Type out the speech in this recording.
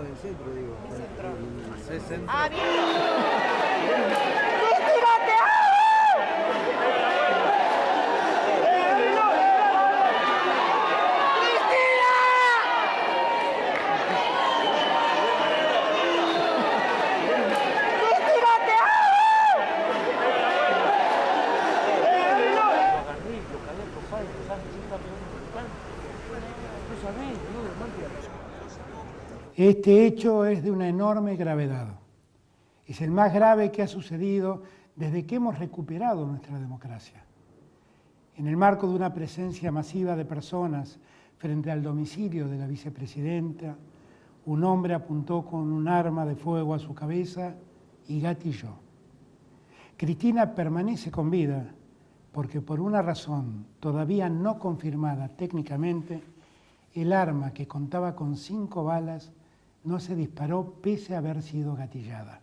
en el centro, digo. Se centró. ¡Ah, bien! ¡Cristina, te Este hecho es de una enorme gravedad. Es el más grave que ha sucedido desde que hemos recuperado nuestra democracia. En el marco de una presencia masiva de personas frente al domicilio de la vicepresidenta, un hombre apuntó con un arma de fuego a su cabeza y gatilló. Cristina permanece con vida porque por una razón todavía no confirmada técnicamente, el arma que contaba con 5 balas no se disparó pese a haber sido gatillada.